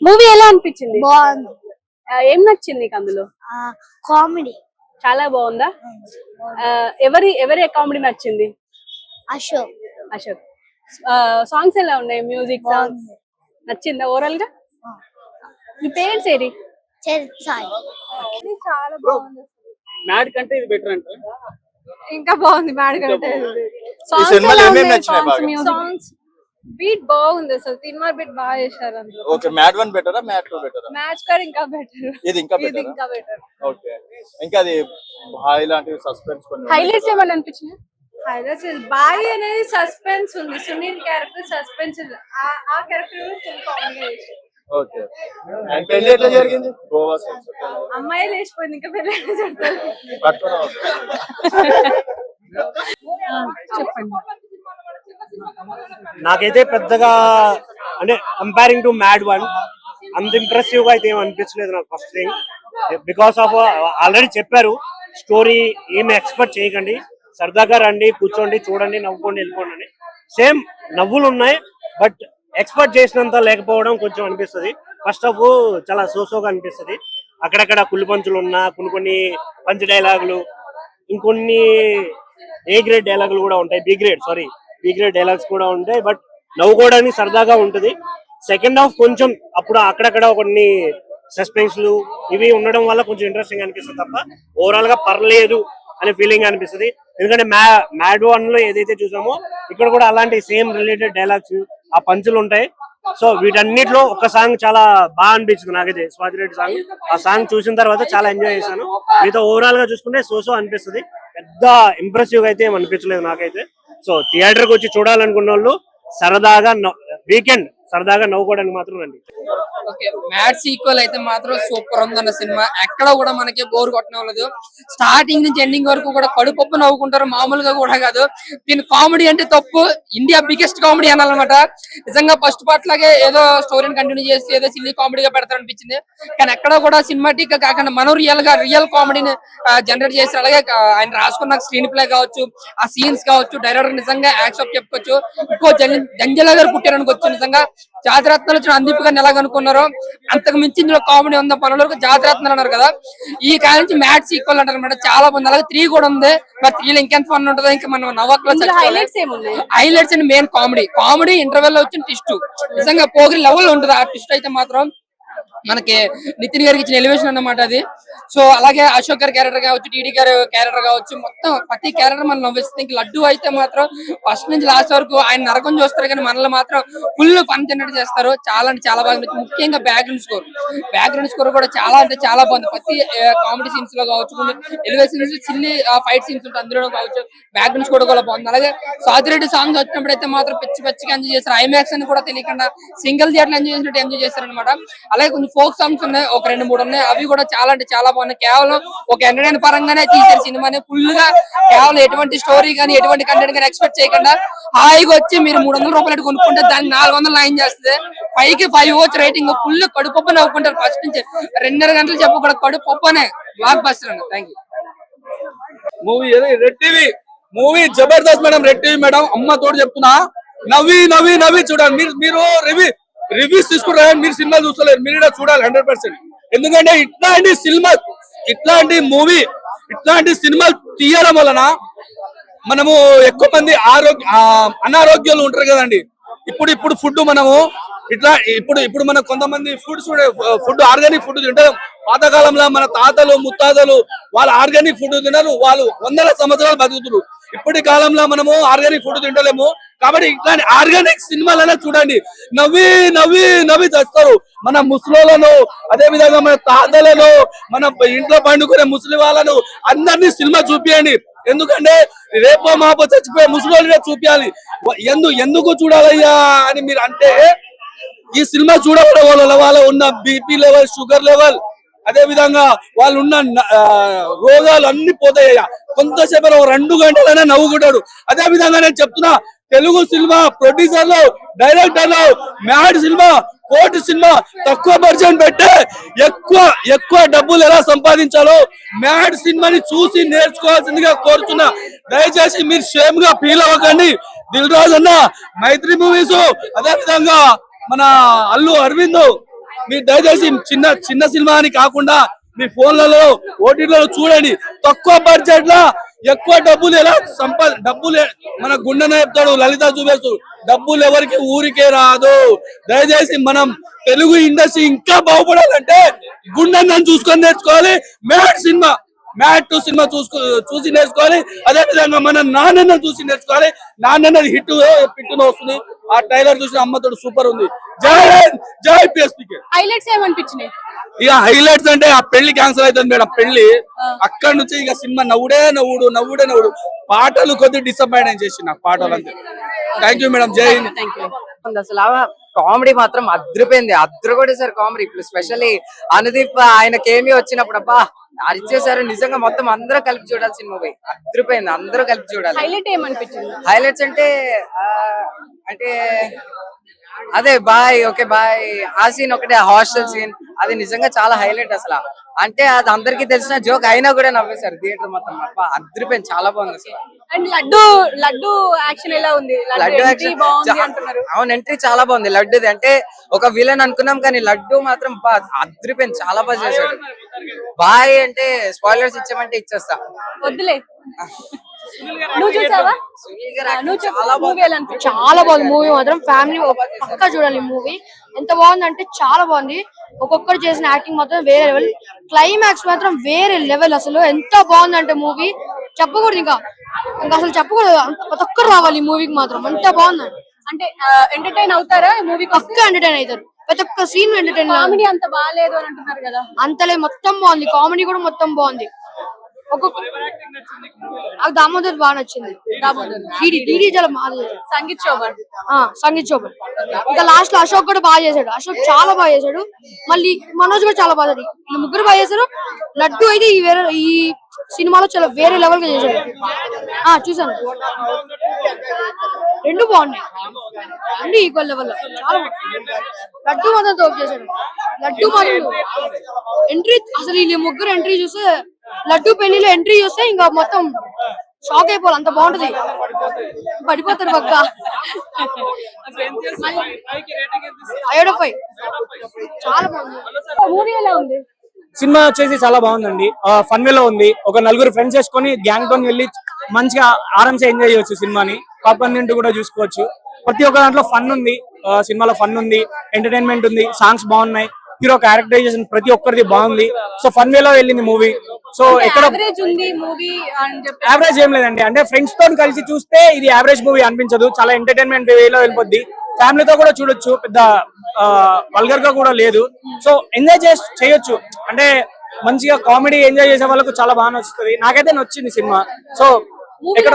Movie ఎలా అనిపించింది? బాగుంది. ఏం నచ్చింది నీకు అందులో? కామెడీ. చాలా బాగుందా? ఎవరి ఎవరి కామెడీ నచ్చింది? అశోక్. అశోక్. సాంగ్స్ ఎలా ఉన్నాయి? మ్యూజిక్ సాంగ్స్ నచ్చిందా ఓవరాల్ గా? మీ పేరెంట్స్ ఏరి? సాయి. చాలా బాగుంది. మ్యాడ్ కంటే ఇది బెటర్ అంటే ఇంకా బాగుంది మ్యాడ్ కంటే. సాంగ్స్ బీట్ బాగుంది, అసలు సినిమా బీట్ బాగా చేశారు అందులో. ఓకే, మ్యాడ్ 1 బెటరా మ్యాడ్ 2 బెటరా? మ్యాచ్ కూడా ఇంకా బెటర్. ఇది ఇంకా బెటర్. ఓకే, ఇంకా అది బాయ్ లాంటి సస్పెన్స్ కొన్ని హైలైట్స్ ఏమన్నా అనిపించినాయి? హైలైట్స్ బాయ్ అనేది సస్పెన్స్ ఉంది, సునీల్ క్యారెక్టర్ సస్పెన్స్ ఉంది. ఆ క్యారెక్టర్ ఫుల్ కామెడీ చేశారు. ఓకే, అండ్ పెళ్లి ఎట్లా జరిగింది? గోవా అమ్మాయి లేచిపోయింది, ఇంకా పెళ్లి చెప్తారు. చెప్పండి. నాకైతే పెద్దగా అంటే కంపేరింగ్ టు మ్యాడ్ 1 అంత ఇంప్రెసివ్ గా అయితే ఏం అనిపించలేదు నాకు. First thing because of already చెప్పారు, స్టోరీ ఏమి ఎక్స్పెక్ట్ చేయకండి, సరదాగా రండి, కూర్చోండి, చూడండి, నవ్వుకోండి, వెళ్ళిపోండి అని. సేమ్ నవ్వులు ఉన్నాయి, బట్ ఎక్స్పెక్ట్ చేసినంత లేకపోవడం కొంచెం అనిపిస్తుంది. ఫస్ట్ హాఫ్ చాలా సోసోగా అనిపిస్తుంది. అక్కడక్కడ కుళ్ళు పంచులు ఉన్నా, కొన్ని పంచ్ డైలాగులు, ఇంకొన్ని ఏ గ్రేడ్ డైలాగులు కూడా ఉంటాయి, బి గ్రేడ్ డైలాగ్స్ కూడా ఉంటాయి. బట్ నవ్వుకోవడానికి సరదాగా ఉంటుంది. సెకండ్ హాఫ్ కొంచెం అప్పుడు అక్కడక్కడ కొన్ని సస్పెన్స్లు ఇవి ఉండడం వల్ల కొంచెం ఇంట్రెస్టింగ్ అనిపిస్తుంది తప్ప ఓవరాల్ గా పర్లేదు అనే ఫీలింగ్ అనిపిస్తుంది. ఎందుకంటే మ్యాడ్ 1 లో ఏదైతే చూసామో ఇక్కడ కూడా అలాంటి సేమ్ రిలేటెడ్ డైలాగ్స్, ఆ పంచులు ఉంటాయి. సో వీటన్నిటిలో ఒక సాంగ్ చాలా బాగా అనిపించింది నాకైతే, స్వాతిరెడ్డి సాంగ్. ఆ సాంగ్ చూసిన తర్వాత చాలా ఎంజాయ్ చేశాను. మీతో ఓవరాల్ గా చూసుకుంటే సోసో అనిపిస్తుంది, పెద్ద ఇంప్రెసివ్ అయితే ఏం అనిపించలేదు నాకైతే. సో థియేటర్ కి వచ్చి చూడాలనుకున్న వాళ్ళు సరదాగా వీకెండ్ సరదాగా నవ్వుకోవడానికి మాత్రం రండి. ఓకే, మ్యాడ్ సీక్వెల్ అయితే మాత్రం సూపర్ ఉందన్న సినిమా. ఎక్కడ కూడా మనకి బోర్ కొట్టనవ్వలేదు. స్టార్టింగ్ నుంచి ఎండింగ్ వరకు కూడా కడుపప్పు నవ్వుకుంటారు, మామూలుగా కూడా కాదు. దీని కామెడీ అంటే తప్పు, ఇండియా బిగ్గెస్ట్ కామెడీ అనాలన్నమాట. నిజంగా ఫస్ట్ పార్ట్ లాగే ఏదో స్టోరీని కంటిన్యూ చేసి ఏదో సిల్లీ కామెడీగా పెడతారనిపించింది. కానీ ఎక్కడ కూడా సినిమాటిక్ గా కాకుండా మనం రియల్ కామెడీని జనరేట్ చేసి, అలాగే ఆయన రాసుకున్న స్క్రీన్ ప్లే కావచ్చు, ఆ సీన్స్ కావచ్చు, డైరెక్టర్ నిజంగా యాక్సెప్ట్ చెప్పుకోవచ్చు. ఇంకో జంజల గారు పుట్టారనుకోవచ్చు. నిజంగా జాతిరత్నాలు వచ్చిన అందీప్ గారిని ఎలాగ అనుకున్నారో అంతకు మించి ఇందులో కామెడీ ఉందా పనులకు. జాతిరత్నాలు అన్నారు కదా, ఈ కాలం నుంచి మ్యాడ్ సీక్వెల్ అంటారు అనమాట. చాలా బాగుంది. అలాగే 3 కూడా ఉంది. మరి 3 లో ఇంకెంత ఫన్ ఉంటుందో ఇంకా మనం నవ్వకలో. Highlights and main comedy interval లో వచ్చిన ట్విస్ట్ నిజంగా పోగిరి లెవెల్ ఉంటుంది. ఆ ట్విస్ట్ అయితే మాత్రం మనకి నితిన్ గారికి ఇచ్చిన ఎలివేషన్ అన్నమాట అది. సో అలాగే అశోక్ గారి క్యారెక్టర్ కావచ్చు, టీడీ గారి క్యారెక్టర్ కావచ్చు, మొత్తం ప్రతి క్యారెక్టర్ మనం నవ్విస్తుంది. ఇంక లడ్డు అయితే మాత్రం ఫస్ట్ నుంచి లాస్ట్ వరకు ఆయన నరకం చూస్తారు, కానీ మనల్ని మాత్రం ఫుల్ ఫన్ జనరేట్ చేస్తారు. చాలా అంటే చాలా బాగా. ముఖ్యంగా బ్యాక్గ్రౌండ్ స్కోర్ కూడా చాలా అంటే చాలా బాగుంది. ప్రతి కామెడీ సీన్స్ లో కావచ్చు, కొన్ని ఎలివేషన్స్, చిల్లి ఫైట్ సీన్స్ ఉంటాయి అందులో కావచ్చు, బ్యాక్గ్రౌండ్ స్కోర్ కూడా బాగుంది. అలాగే స్వాతిరెడ్డి సాంగ్స్ వచ్చినప్పుడు అయితే మాత్రం పిచ్చిగా ఎంజాయ్ చేస్తారు. ఐమాక్స్ అని కూడా తెలియకుండా సింగిల్ థియేటర్ ఎంజాయ్ చేస్తారు అనమాట. అలాగే కొంచెం ఫోక్ సాంగ్స్ ఉన్నాయి, ఒక 2-3 ఉన్నాయి. అవి కూడా చాలా అంటే చాలా బాగున్నాయి. కేవలం ఒక ఎంటర్టైన్ పరంగానే తీసే సినిమాని ఫుల్ గా కేవలం ఎటువంటి స్టోరీ కానీ ఎటువంటి కంటెంట్ కానీ ఎక్స్పెక్ట్ చేయకుండా హాయిగా వచ్చి మీరు 300 రూపాయలు కొనుక్కుంటే దాన్ని 400 9 చేస్తుంది. 5కి 5 వచ్చి రేటింగ్. ఫుల్ కడుపప్పు నవ్వుకుంటారు. ఫస్ట్ నుంచి 2.5 గంటలు చెప్పకూడదు, కడుపప్పునే బ్లాక్ బస్టర్ అండి. Thank you. Movie red TV movie Jabardasth madam. Red TV madam, అమ్మ తోడు చెప్తున్నా, నవ్వి చూడండి. మీరు రివ్యూస్ తీసుకుంటారు, మీరు సినిమా చూస్తలేరు, మీరు చూడాలి 100%. ఎందుకంటే ఇట్లాంటి మూవీ, ఇట్లాంటి సినిమా తీయడం వలన మనము ఎక్కువ మంది అనారోగ్యాలు ఉంటారు కదండి. ఇప్పుడు ఫుడ్ మనము ఇప్పుడు మన కొంతమంది ఫుడ్ ఆర్గానిక్ ఫుడ్ తింటారు. పాతకాలంలో మన తాతలు ముత్తాతలు వాళ్ళు ఆర్గానిక్ ఫుడ్ తినరు, వాళ్ళు 100 సంవత్సరాలు బతుకుతారు. ఇప్పటి కాలంలో మనము ఆర్గానిక్ ఫుడ్ తింటలేము. కాబట్టి ఇట్లాంటి ఆర్గానిక్ సినిమాలనే చూడండి, నవ్వి తెస్తారు. మన ముసలోళ్ళను, అదే విధంగా మన తాతలను, మన ఇంట్లో పండుకునే ముసలి వాళ్ళను అందరినీ సినిమా చూపియండి. ఎందుకంటే రేపో మాపో చచ్చిపోయే ముసలోళ్ళనే చూపించాలి. ఎందుకు చూడాలయ్యా అని మీరు అంటే, ఈ సినిమా చూడడం వల్ల వాళ్ళ ఉన్న బీపీ లెవెల్, షుగర్ లెవెల్, అదే విధంగా వాళ్ళు ఉన్న రోగాలు అన్ని పోతాయ్యా. కొంతసేపు 2 గంటలైనా నవ్వుకుంటాడు. అదే విధంగా నేను చెప్తున్నా, తెలుగు సినిమా ప్రొడ్యూసర్లు, డైరెక్టర్లు మ్యాడ్ సినిమా, కోటి సినిమా తక్కువ బడ్జెట్ పెట్టే ఎక్కువ డబ్బులు ఎలా సంపాదించాలో మ్యాడ్ సినిమాని చూసి నేర్చుకోవాల్సిందిగా కోరుతున్నా. దయచేసి మీరు షేమ్ గా ఫీల్ అవ్వకండి. దిల్ రాజు అన్న, మైత్రి మూవీస్, అదే విధంగా మన అల్లు అరవింద్, మీరు దయచేసి చిన్న సినిమా అని కాకుండా మీ ఫోన్లలో ఓటీటీలలో చూడండి. తక్కువ బడ్జెట్ లో ఎక్కువ డబ్బులు ఎలా డబ్బులు మన గుండెనే చెప్తాడు లలిత చూపేస్తూ, డబ్బులు ఎవరికి ఊరికే రాదు. దయచేసి మనం తెలుగు ఇండస్ట్రీ ఇంకా బాగుపడాలంటే గుండెని చూసుకొని నేర్చుకోవాలి. మ్యాట్ 2 సినిమా చూసి నేర్చుకోవాలి. అదే విధంగా మన నాన్నని చూసి నేర్చుకోవాలి. నాన్నది హిట్ పిట్టులో వస్తుంది. ఆ ట్రైలర్ చూసిన అమ్మతోడు సూపర్ ఉంది. జై హింద్, జై పిఎస్పీకే. హైలైట్స్ ఏమనిపించినాయి? ఇక హైలైట్స్ అంటే ఆ పెళ్లి క్యాన్సిల్ అవుతుంది మేడం. పెళ్లి అక్కడి నుంచి ఇక సినిమా నవ్వుడే నవ్వుడు. పాటలు కొద్దిగా డిసప్పాయింట్ చేసి నాకు పాటలు అంతే. Thank you madam. జై హింద్. అసలు కామెడీ మాత్రం అద్దరు కూడా సార్ కామెడీ. ఇప్పుడు స్పెషల్లీ అనుదీప్ ఆయన కేమీ వచ్చినప్పుడు అబ్బా అరిచేసారు నిజంగా. మొత్తం అందరూ కలిపి చూడాల్సిన మూవీ. అద్దరిపోయింది, అందరూ కలిపి చూడాలి. హైలైట్ ఏమనిపించింది? హైలైట్స్ అంటే అదే బాయ్ ఓకే బాయ్ ఆ సీన్ ఒకటే, హాస్టల్ సీన్ అది నిజంగా చాలా హైలైట్ అసలు. అంటే అది అందరికీ తెలిసిన జోక్ అయినా కూడా నవ్వేశారు థియేటర్ మొత్తం. అద్దరిపోయింది, చాలా బాగుంది అసలు. అండ్ లడ్డు యాక్షన్ ఎలా ఉంది? లడ్డు అవును, ఎంట్రీ చాలా బాగుంది లడ్డుది. అంటే ఒక విలన్ అనుకున్నాం కానీ లడ్డు మాత్రం అద్దరిపోయింది, చాలా బాగా చేశాడు. బాయ్ అంటే స్పాయిలర్స్ ఇచ్చామంటే ఇచ్చేస్తా. వద్దులే. నువ్వు చూసావా? చాలా బాగుంది మూవీ మాత్రం. ఫ్యామిలీ పక్కా చూడాలి మూవీ. ఎంత బాగుంది అంటే చాలా బాగుంది. ఒక్కొక్కరు చేసిన యాక్టింగ్ మాత్రం వేరే లెవెల్. క్లైమాక్స్ మాత్రం వేరే లెవెల్. అసలు ఎంత బాగుంది అంటే మూవీ చెప్పకూడదు. ఇంకా అసలు చెప్పకూడదు. ప్రతి ఒక్కరు రావాలి ఈ మూవీకి మాత్రం. అంత బాగుంది. అంటే ఎంటర్టైన్ అవుతారా మూవీ? పక్కా ఎంటర్టైన్ అవుతారు. ప్రతి ఒక్క సీన్ ఎంటర్టైన్. కామెడీ అంత బాగాలేదు అని అంటున్నారు కదా? అంతలే, మొత్తం బాగుంది. కామెడీ కూడా మొత్తం బాగుంది. దామోదర్ బాగా నచ్చింది. చాలా బాగా సంగీత్ శోభన్. ఇంకా లాస్ట్ లో అశోక్ కూడా బాగా చేశాడు. అశోక్ చాలా బాగా చేశాడు. మళ్ళీ మనోజ్ కూడా చాలా బాగా చేశాడు. ముగ్గురు బాగా చేశారు. లడ్డు అయితే ఈ సినిమాలో చాలా వేరే లెవెల్ గా చేశాడు. చూసాను, రెండు బాగున్నాయి. రెండు ఈక్వల్ లెవెల్ లో చాలా. లడ్డు మాత్రం తోపు చేశాడు. లడ్డు మాత్రం ఎంట్రీ అసలు ఈ ముగ్గురు ఎంట్రీ చూస్తే, లడ్డు పెళ్లిలో ఎంట్రీ చూస్తే ఇంకా మొత్తం షాక్ అయిపోవాలి. అంత బాగుంటది, పడిపోతారు పక్క. 5/5 చాలా బాగుంది. మూవీ ఎలా ఉంది? సినిమా వచ్చేసి చాలా బాగుందండి. ఫన్ వేలో ఉంది. ఒక నలుగురు ఫ్రెండ్స్ వేసుకొని గ్యాంగ్ తో వెళ్ళి మంచిగా ఆరాంసే ఎంజాయ్ చేయొచ్చు సినిమాని. పాప్కార్న్ తింటూ కూడా చూసుకోవచ్చు. ప్రతి ఒక్క దాంట్లో ఫన్ ఉంది. సినిమాలో ఫన్ ఉంది, ఎంటర్టైన్మెంట్ ఉంది, సాంగ్స్ బాగున్నాయి, హీరో క్యారెక్టరైజేషన్ ప్రతి ఒక్కరిది బాగుంది. సో ఫన్ వేలో వెళ్ళింది మూవీ. సో ఎక్కడ యావరేజ్ ఏం లేదండి. అంటే ఫ్రెండ్స్ తో కలిసి చూస్తే ఇది యావరేజ్ మూవీ అనిపించదు. చాలా ఎంటర్టైన్మెంట్ వేలో వెళ్ళిపోద్ది. ఫ్యామిలీతో కూడా చూడొచ్చు. పెద్ద వల్గర్ గా కూడా లేదు. సో ఎంజాయ్ చేయొచ్చు. అంటే మంచిగా కామెడీ ఎంజాయ్ చేసే వాళ్ళకు చాలా బాగా నచ్చుతుంది. నాకైతే నచ్చింది సినిమా. సో ఇక్కడ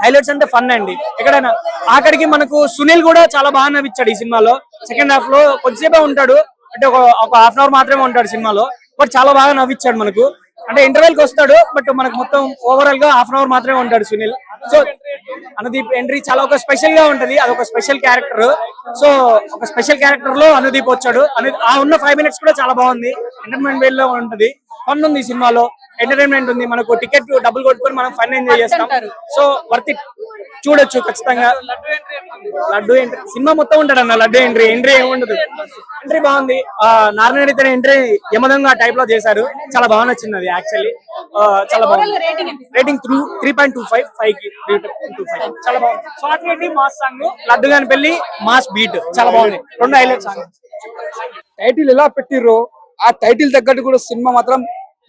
హైలైట్స్ అంటే ఫన్ అండి. ఎక్కడైనా ఆఖరికి మనకు సునీల్ కూడా చాలా బాగా నవ్వించాడు ఈ సినిమాలో. సెకండ్ హాఫ్ లో కొద్దిసేపే ఉంటాడు, అంటే ఒక హాఫ్ అన్ అవర్ మాత్రమే ఉంటాడు సినిమాలో. బట్ చాలా బాగా నవ్వించాడు మనకు. అంటే ఇంటర్వెల్ కి వస్తాడు, బట్ మనకు మొత్తం ఓవరాల్ గా హాఫ్ అన్ అవర్ మాత్రమే ఉంటాడు సునీల్. సో అనుదీప్ ఎంట్రీ చాలా ఒక స్పెషల్ గా ఉంటది. అదొక స్పెషల్ క్యారెక్టర్. సో ఒక స్పెషల్ క్యారెక్టర్ లో అనుదీప్ వచ్చాడు. ఆ ఉన్న 5 minutes కూడా చాలా బాగుంది. ఎంటర్టైన్మెంట్ వేలో ఉంటది. ఫన్ ఉంది సినిమాలో, ఎంటర్టైన్మెంట్ ఉంది. మనకు టికెట్ డబ్బులు కొట్టుకొని మనం ఫన్ ఎంజాయ్ చేస్తాం. సో వర్త్ ఇట్, చూడొచ్చు ఖచ్చితంగా. లడ్డు ఎంట్రీ సినిమా మొత్తం ఉంటాడు అన్న. లడ్డు ఎంట్రీ ఏముండదు. ఎంట్రీ బాగుంది. నారాయణ తన ఎంట్రీ యమదంగా టైప్ లో చేశారు. చాలా బాగా నచ్చింది అది యాక్చువల్లీ. చాలా బాగుంది. రేటింగ్ 3.25 5కి 3.25 చాలా బాగుంది. Short Reddy mass song, laddu గాని పెళ్లి మాస్ బీట్ చాలా బాగుంది. 2 హైలైట్ సాంగ్. టైటిల్ ఎలా పెట్టిర్రో ఆ టైటిల్ తగ్గట్టు కూడా సినిమా మాత్రం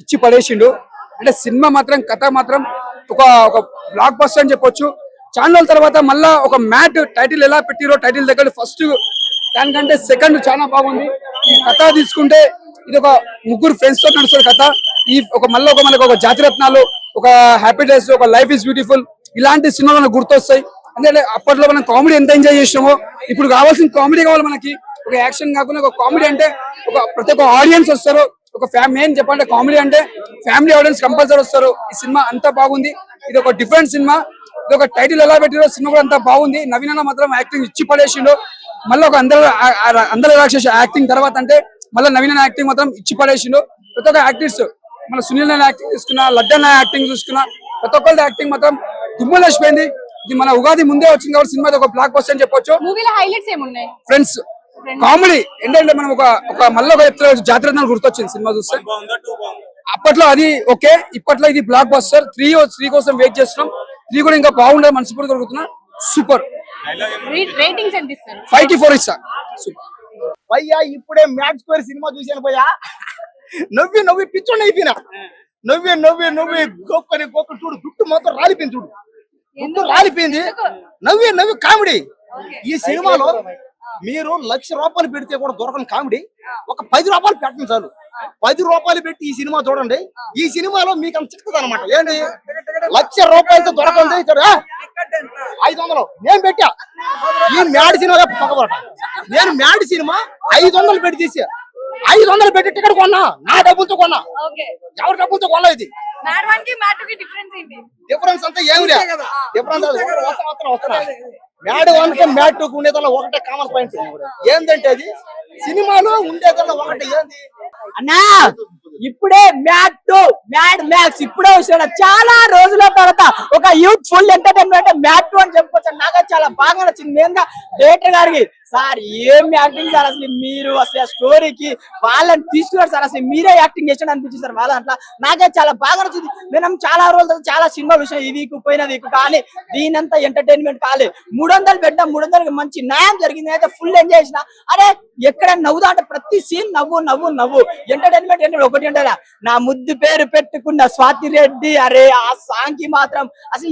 ఇచ్చి పడేసిండు. అంటే సినిమా మాత్రం కథ మాత్రం ఒక బ్లాక్ బస్టర్ అని చెప్పొచ్చు. ఛానల్ తర్వాత మళ్ళా ఒక మ్యాట్ టైటిల్ ఎలా పెట్టిరో టైటిల్ దగ్గర ఫస్ట్ దానికంటే సెకండ్ చాలా బాగుంది. ఈ కథ తీసుకుంటే ఇది ఒక ముగ్గురు ఫ్రెండ్స్ తో నడుస్తుంది కథ. ఈ మనకు ఒక జాతిరత్నాలు, ఒక హ్యాపీ డేస్, ఒక లైఫ్ ఇస్ బ్యూటిఫుల్ ఇలాంటి సినిమాలు మనకు గుర్తొస్తాయి. అంటే అప్పట్లో మనం కామెడీ ఎంత ఎంజాయ్ చేసినామో ఇప్పుడు కావాల్సిన కామెడీ కావాలి మనకి. ఒక యాక్షన్ కాకుండా ఒక కామెడీ అంటే ప్రతి ఒక్క ఆడియన్స్ వస్తారు. ఒక మెయిన్ చెప్పాలంటే కామెడీ అంటే ఫ్యామిలీ ఆడియన్స్ కంపల్సరీ వస్తారు. ఈ సినిమా అంతా బాగుంది. ఇది ఒక డిఫరెంట్ సినిమా. ఇది ఒక టైటిల్ ఎలా పెట్టిరో సినిమా కూడా అంతా బాగుంది. నవీన మాత్రం యాక్టింగ్ ఇచ్చి పడేసిండు. మళ్ళీ ఒక అందరూ రాక్షస యాక్టింగ్ తర్వాత అంటే మళ్ళీ నవీన యాక్టింగ్ మాత్రం ఇచ్చి పడేసిండు. ప్రతి ఒక్క యాక్టర్స్ మన సునీల్ యాక్టింగ్ చూసుకున్నా, లడ్డన్న యాక్టింగ్ చూసుకున్నా, ప్రతి ఒక్కరి యాక్టింగ్ మాత్రం దుమ్ములేసిపోయింది. ఇది మన ఉగాది ముందే వచ్చింది కాబట్టి సినిమా ఒక బ్లాక్ బస్టర్ అని చెప్పొచ్చు. మూవీలో హైలైట్స్ ఏమున్నాయి? ఫ్రెండ్స్ కామెడీ ఏంటంటే మనం ఒక మళ్ళీ ఒక చెప్తే జాతర గుర్తొచ్చింది సినిమా చూస్తే. అప్పట్లో అది ఓకే, ఇప్పట్లో ఇది బ్లాక్ బస్టర్. 3 కోసం వెయిట్ చేస్తున్నాం. 3 కూడా ఇంకా బాగుండదు, మనస్ఫూర్తిగా కోరుకుంటున్నా. సూపర్. రేటింగ్స్ ఎంత ఇస్తారు? 5 కి 4 ఇస్తా. సూపర్. భయ్యా ఇప్పుడే మ్యాచ్ స్క్వేర్ సినిమా చూశాను భయ్యా. నవ్వి పిచ్చోండి అయిపోయినా. నవ్వి గొప్పని చూడు, గుట్టు మొత్తం రాలిపోయింది. చూడు గుట్టు రాలిపోయింది. నవ్వి కామెడీ. ఈ సినిమాలో మీరు 1,00,000 రూపాయలు పెడితే కూడా దొరకని కామెడీ ఒక 10 రూపాయలు పెట్టండి చాలు. 10 రూపాయలు పెట్టి ఈ సినిమా చూడండి. ఈ సినిమాలో మీకు అంత చిక్కదు అనమాట. ఏంటి 1,00,000 రూపాయలతో దొరకండి. 500 నేను పెట్టా. ఈ మ్యాడ్ సినిమా పక్కబడ. నేను మ్యాడ్ సినిమా 500 పెట్టి తీసా. 500 పెట్టి టికెట్ కొన్నా. నా డబ్బులతో కొన్నా. ఎవరి డబ్బులతో కొన్నా. ఇది డిఫరెన్స్ అంతా ఏమి లేదు. డిఫరెన్స్ వస్తున్నా. మ్యాడ్ 1 కి మ్యాడ్ 2 కి ఉండేదల్లా ఒకటే కామన్ పాయింట్. ఏంటంటే అది సినిమాలో ఉండేదల్లా ఒకటే. ఏంది అన్నా ఇప్పుడే మ్యాడ్ మ్యాక్స్ ఇప్పుడే వచ్చాడు. చాలా రోజుల తర్వాత ఒక యూత్ ఫుల్ ఎంటర్టైన్మెంట్ మ్యాడ్ 2 అని చెప్పుకోవచ్చు. నాకు చాలా బాగా నచ్చింది. మెయిన్గా డైరెక్టర్ గారికి సార్ ఏం యాక్టింగ్ సార్. అసలు మీరు అసలు ఆ స్టోరీకి వాళ్ళని తీసుకున్నారు సార్. అసలు మీరే యాక్టింగ్ చేసాడు అనిపించింది సార్. వాళ్ళ అట్లా నాకే చాలా బాగా నచ్చింది. మనం చాలా రోజుల తర్వాత చాలా సినిమాలు చూసాం. ఈ వీక్ పోయిన వీక్ కానీ దీనంతా ఎంటర్టైన్మెంట్ కాలే. 300 పెట్టా. 300కి మంచి న్యాయం జరిగింది. అయితే ఫుల్ ఎంజాయ్ చేసిన. అరే ఎక్కడ నవ్వుదా అంటే ప్రతి సీన్ నవ్వు ఎంటర్టైన్మెంట్ ఏంటంటే ఒకటి ఉంటారా, నా ముద్దు పేరు పెట్టుకున్న స్వాతి రెడ్డి. అరే ఆ సాంగ్ కి మాత్రం అసలు